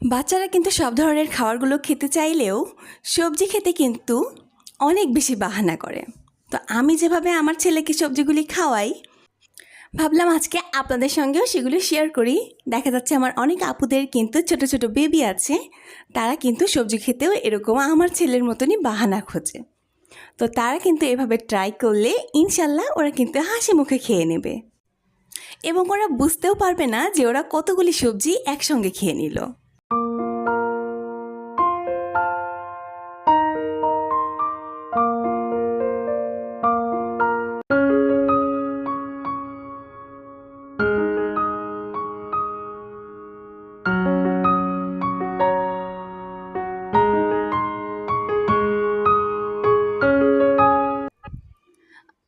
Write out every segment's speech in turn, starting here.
বাচ্চারা কিন্তু সব ধরনের খাবারগুলো খেতে চাইলেও সবজি খেতে কিন্তু অনেক বেশি বাহানা করে। তো আমি যেভাবে আমার ছেলেকে সবজিগুলি খাওয়াই, ভাবলাম আজকে আপনাদের সঙ্গেও সেগুলো শেয়ার করি। দেখা যাচ্ছে আমার অনেক আপুদের কিন্তু ছোট ছোট বেবি আছে, তারা কিন্তু সবজি খেতেও এরকম আমার ছেলের মতনই বাহানা খোঁজে। তো তারা কিন্তু এভাবে ট্রাই করলে ইনশাল্লাহ ওরা কিন্তু হাসি মুখে খেয়ে নেবে এবং ওরা বুঝতেও পারবে না যে ওরা কতগুলি সবজি একসঙ্গে খেয়ে নিল।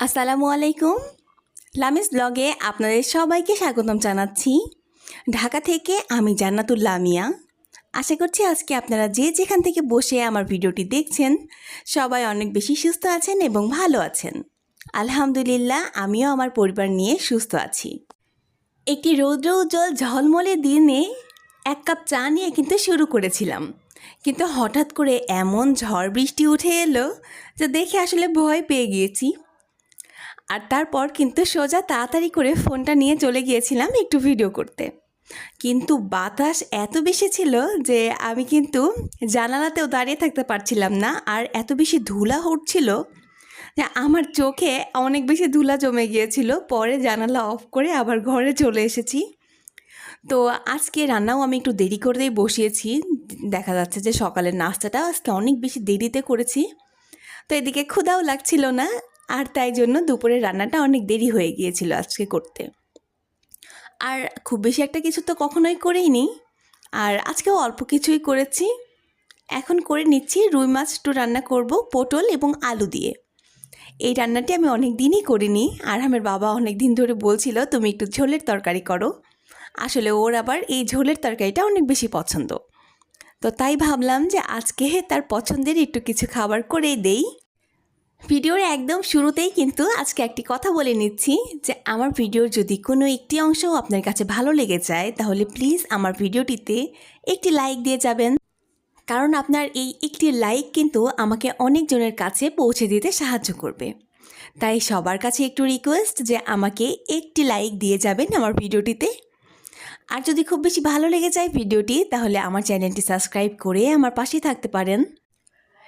আসসালামু আলাইকুম, লামিস ব্লগে আপনাদের সবাইকে স্বাগতম জানাচ্ছি। ঢাকা থেকে আমি জান্নাতুল লামিয়া। আশা করছি আজকে আপনারা যে যেখান থেকে বসে আমার ভিডিওটি দেখছেন সবাই অনেক বেশি সুস্থ আছেন এবং ভালো আছেন। আলহামদুলিল্লাহ, আমিও আমার পরিবার নিয়ে সুস্থ আছি। একটি রৌদ্র উজ্জ্বল ঝলমলে দিনে এক কাপ চা নিয়ে কিন্তু শুরু করেছিলাম, কিন্তু হঠাৎ করে এমন ঝড় বৃষ্টি উঠে এলো যে দেখে আসলে ভয় পেয়ে গিয়েছি। আর তারপর কিন্তু সোজা তাড়াতাড়ি করে ফোনটা নিয়ে চলে গিয়েছিলাম একটু ভিডিও করতে। কিন্তু বাতাস এত বেশি ছিল যে আমি কিন্তু জানালাতেও দাঁড়িয়ে থাকতে পারছিলাম না, আর এত বেশি ধুলা উঠছিল যে আমার চোখে অনেক বেশি ধুলা জমে গিয়েছিল। পরে জানালা অফ করে আবার ঘরে চলে এসেছি। তো আজকে রান্নাও আমি একটু দেরি করেই বসিয়েছি। দেখা যাচ্ছে যে সকালের নাস্তাটা আজকে অনেক বেশি দেরিতে করেছি, তো এদিকে ক্ষুধাও লাগছিল না, আর তাই জন্য দুপুরের রান্নাটা অনেক দেরি হয়ে গিয়েছিল আজকে করতে। আর খুব বেশি একটা কিছু তো কখনোই করেইনি, আর আজকেও অল্প কিছুই করেছি। এখন করে নিচ্ছি রুই মাছ একটু রান্না করব পটল এবং আলু দিয়ে। এই রান্নাটি আমি অনেক দিনই করিনি, আর আমার বাবা অনেক দিন ধরে বলছিল তুমি একটু ঝোলের তরকারি করো। আসলে ওর আবার এই ঝোলের তরকারিটা অনেক বেশি পছন্দ, তো তাই ভাবলাম যে আজকে তার পছন্দের একটু কিছু খাবার করেই দেই। ভিডিওর একদম শুরুতেই কিন্তু আজকে একটি কথা বলে নিচ্ছি যে আমার ভিডিওর যদি কোনো একটি অংশও আপনার কাছে ভালো লেগে যায় তাহলে প্লিজ আমার ভিডিওটিতে একটি লাইক দিয়ে যাবেন, কারণ আপনার এই একটি লাইক কিন্তু আমাকে অনেকজনের কাছে পৌঁছে দিতে সাহায্য করবে। তাই সবার কাছে একটু রিকোয়েস্ট যে আমাকে একটি লাইক দিয়ে যাবেন আমার ভিডিওটিতে। আর যদি খুব বেশি ভালো লেগে যায় ভিডিওটি তাহলে আমার চ্যানেলটি সাবস্ক্রাইব করে আমার পাশেই থাকতে পারেন।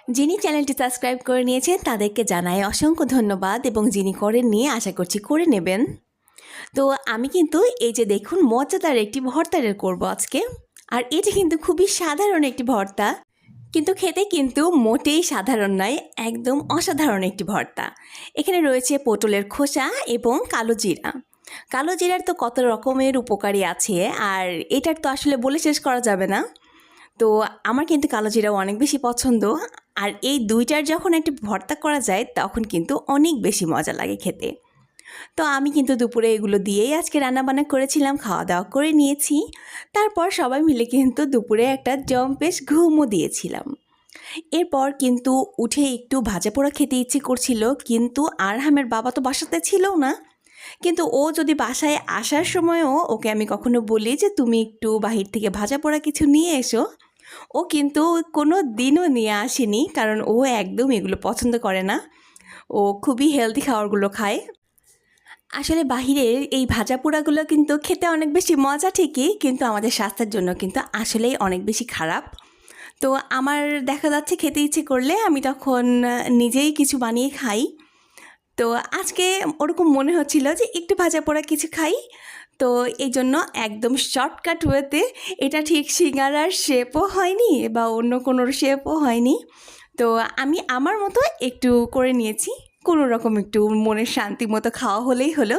যিনি চ্যানেলটি সাবস্ক্রাইব করে নিয়েছেন তাদেরকে জানাই অসংখ্য ধন্যবাদ, এবং যিনি করেননি আশা করছি করে নেবেন। তো আমি কিন্তু এই যে দেখুন মজাদার একটি ভর্তা করব আজকে, আর এটি কিন্তু খুবই সাধারণ একটি ভর্তা, কিন্তু খেতে কিন্তু মোটেই সাধারণ নয়, একদম অসাধারণ একটি ভর্তা। এখানে রয়েছে পটলের খোসা এবং কালো জিরা। কালো জিরার তো কত রকমের উপকারী আছে, আর এটার তো আসলে বলে শেষ করা যাবে না। তো আমার কিন্তু কালো জিরাও অনেক বেশি পছন্দ, আর এই দুইটার যখন একটি ভর্তা করা যায় তখন কিন্তু অনেক বেশি মজা লাগে খেতে। তো আমি কিন্তু দুপুরে এগুলো দিয়েই আজকে রান্নাবান্না করেছিলাম, খাওয়া দাওয়া করে নিয়েছি। তারপর সবাই মিলে কিন্তু দুপুরে একটা জম্পেশ ঘুমও দিয়েছিলাম। এরপর কিন্তু উঠে একটু ভাজা পোড়া খেতে ইচ্ছে করছিল, কিন্তু আরহামের বাবা তো বাসাতে ছিল না। কিন্তু ও যদি বাসায় আসার সময়ও ওকে আমি কখনো বলি যে তুমি একটু বাহির থেকে ভাজা পোড়া কিছু নিয়ে এসো, ও কিন্তু কোনো দিনও নিয়ে আসেনি, কারণ ও একদম এগুলো পছন্দ করে না। ও খুবই হেলদি খাবারগুলো খায়। আসলে বাহিরের এই ভাজা পোড়াগুলো কিন্তু খেতে অনেক বেশি মজা ঠিকই, কিন্তু আমাদের স্বাস্থ্যের জন্য কিন্তু আসলেই অনেক বেশি খারাপ। তো আমার দেখা যাচ্ছে খেতে ইচ্ছে করলে আমি তখন নিজেই কিছু বানিয়ে খাই। তো আজকে ওরকম মনে হচ্ছিল যে একটু ভাজা পোড়া কিছু খাই, তো এই জন্য একদম শর্টকাট ওয়েতে, এটা ঠিক সিঙ্গারার শেপও হয়নি বা অন্য কোনো শেপও হয়নি, তো আমি আমার মতো একটু করে নিয়েছি, কোনো রকম একটু মনের শান্তি মতো খাওয়া হলেই হলো।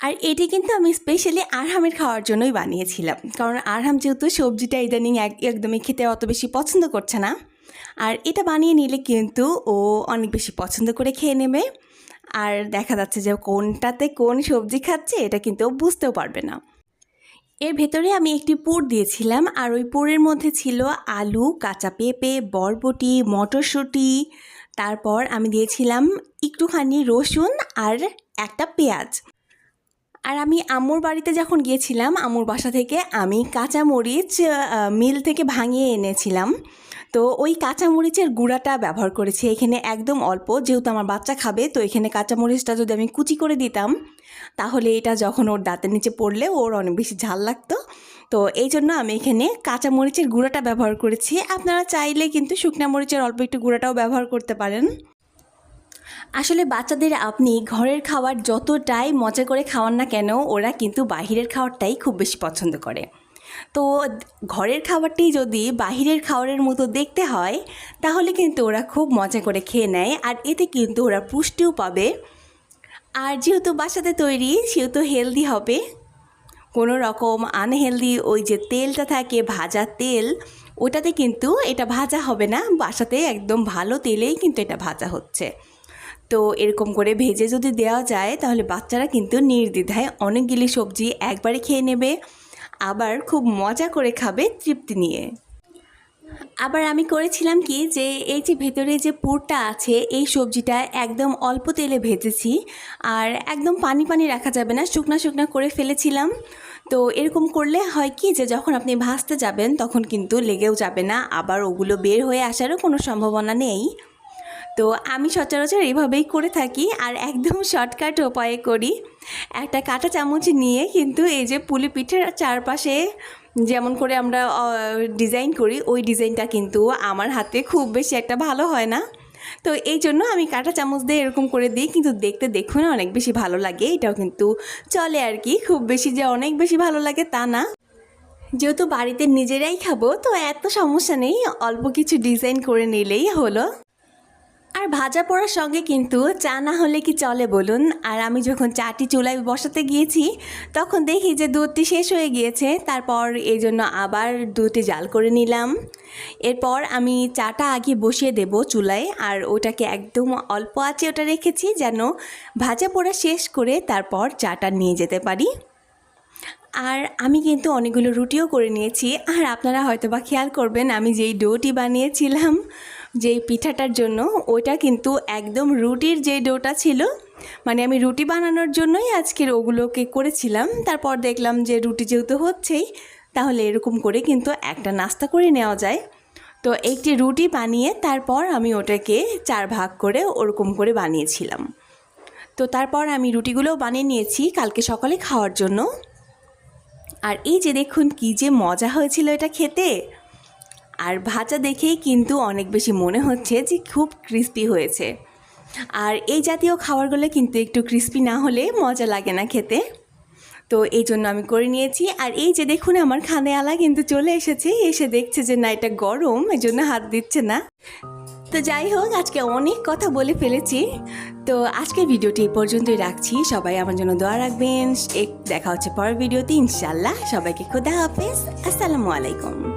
আর এটি কিন্তু আমি স্পেশালি আরহামের খাওয়ার জন্যই বানিয়েছিলাম, কারণ আরহাম যেহেতু সবজিটা ইদানিং একদমই খেতে অত বেশি পছন্দ করছে না, আর এটা বানিয়ে নিলে কিন্তু ও অনেক বেশি পছন্দ করে খেয়ে নেবে। আর দেখা যাচ্ছে যে কোনটাতে কোন সবজি খাচ্ছে এটা কিন্তু ও বুঝতেও পারবে না। এর ভেতরে আমি একটি পুর দিয়েছিলাম, আর ওই পুরের মধ্যে ছিল আলু, কাঁচা পেঁপে, বরবটি, মটরশুঁটি, তারপর আমি দিয়েছিলাম একটুখানি রসুন আর একটা পেঁয়াজ। আর আমি আম্মুর বাড়িতে যখন গিয়েছিলাম আম্মুর বাসা থেকে আমি কাঁচামরিচ মিল থেকে ভাঙিয়ে এনেছিলাম। তো ওই কাঁচামরিচের গুঁড়াটা ব্যবহার করেছি এখানে একদম অল্প, যেহেতু আমার বাচ্চা খাবে। তো এখানে কাঁচামরিচটা যদি আমি কুচি করে দিতাম তাহলে এটা যখন ওর দাঁতের নিচে পড়লে ওর অনেক বেশি ঝাল লাগতো। তো এই জন্য আমি এখানে কাঁচামরিচের গুঁড়াটা ব্যবহার করেছি। আপনারা চাইলে কিন্তু শুকনা মরিচের অল্প একটু গুঁড়াটাও ব্যবহার করতে পারেন। আসলে বাচ্চাদের আপনি ঘরের খাবার যতটাই মজা করে খাওয়ান না কেন, ওরা কিন্তু বাহিরের খাবারটাই খুব বেশি পছন্দ করে। তো ঘরের খাবারটি যদি বাহিরের খাবারের মতো দেখতে হয় তাহলে কিন্তু ওরা খুব মজা করে খেয়ে নেয়, আর এতে কিন্তু ওরা পুষ্টিও পাবে। আর যেহেতু বাসাতে তৈরি সেহেতু হেলদি হবে, কোনো রকম আনহেলদি ওই যে তেলটা থাকে ভাজা তেল, ওটাতে কিন্তু এটা ভাজা হবে না, বাসাতে একদম ভালো তেলেই কিন্তু এটা ভাজা হচ্ছে। তো এরকম করে ভেজে যদি দেওয়া যায় তাহলে বাচ্চারা কিন্তু নির্দ্বিধায় অনেকগুলি সবজি একবারে খেয়ে নেবে, আবার খুব মজা করে খাবে তৃপ্তি নিয়ে। আবার আমি করেছিলাম কি যে এই যে ভেতরে যে পুরটা আছে এই সবজিটা একদম অল্প তেলে ভেজেছি, আর একদম পানি পানি রাখা যাবে না, শুকনা শুকনা করে ফেলেছিলাম। তো এরকম করলে হয় কি যে যখন আপনি ভাজতে যাবেন তখন কিন্তু লেগেও যাবে না, আবার ওগুলো বের হয়ে আসারও কোনো সম্ভাবনা নেই। তো আমি সচরাচর এইভাবেই করে থাকি, আর একদম শর্টকাট উপায়ে করি। একটা কাঁটা চামচ নিয়ে কিন্তু এই যে পুলি পিঠের চারপাশে যেমন করে আমরা ডিজাইন করি ওই ডিজাইনটা কিন্তু আমার হাতে খুব বেশি একটা ভালো হয় না। তো এই জন্য আমি কাঁটা চামচ দিয়ে এরকম করে দিই, কিন্তু দেখতে দেখুন অনেক বেশি ভালো লাগে, এটাও কিন্তু চলে আর কি। খুব বেশি যে অনেক বেশি ভালো লাগে তা না, যেহেতু বাড়িতে নিজেরাই খাবো তো এত সমস্যা নেই, অল্প কিছু ডিজাইন করে নিলেই হলো। আর ভাজা পড়ার সঙ্গে কিন্তু চা না হলে কি চলে বলুন। আর আমি যখন চাটি চুলায় বসাতে গিয়েছি তখন দেখি যে দুধটি শেষ হয়ে গিয়েছে, তারপর এই জন্য আবার দুধটি জাল করে নিলাম। এরপর আমি চাটা আগে বসিয়ে দেব চুলায়, আর ওটাকে একদম অল্প আঁচে ওটা রেখেছি যেন ভাজা পোড়া শেষ করে তারপর চাটা নিয়ে যেতে পারি। আর আমি কিন্তু অনেকগুলো রুটিও করে নিয়েছি। আর আপনারা হয়তো বা খেয়াল করবেন আমি যেই ডোটি বানিয়েছিলাম যেই পিঠাটার জন্য, ওটা কিন্তু একদম রুটির যে ডোটা ছিল, মানে আমি রুটি বানানোর জন্যই আজকের ওগুলোকে করেছিলাম। তারপর দেখলাম যে রুটি যেহেতু হচ্ছেই তাহলে এরকম করে কিন্তু একটা নাস্তা করে নেওয়া যায়। তো একটি রুটি বানিয়ে তারপর আমি ওটাকে 4 ভাগ করে ওরকম করে বানিয়েছিলাম। তো তারপর আমি রুটিগুলোও বানিয়ে নিয়েছি কালকে সকালে খাওয়ার জন্য। আর এই যে দেখুন কি যে মজা হয়েছিল এটা খেতে, আর ভাজা দেখেই কিন্তু অনেক বেশি মনে হচ্ছে যে খুব ক্রিস্পি হয়েছে। আর এই জাতীয় খাবারগুলো কিন্তু একটু ক্রিস্পি না হলে মজা লাগে না খেতে। তো এই জন্য আমি করে নিয়েছি। আর এই যে দেখুন আমার খানেওয়ালা কিন্তু চলে এসেছে, এসে দেখছে যে না এটা গরম, এই জন্য হাত দিচ্ছে না। তো যাই হোক আজকে অনেক কথা বলে ফেলেছি, তো আজকের ভিডিওটি এই পর্যন্তই রাখছি। সবাই আমার জন্য দোয়া রাখবেন। দেখা হচ্ছে পরের ভিডিওতে ইনশাল্লাহ। সবাইকে খুদা হাফেজ, আসসালামু আলাইকুম।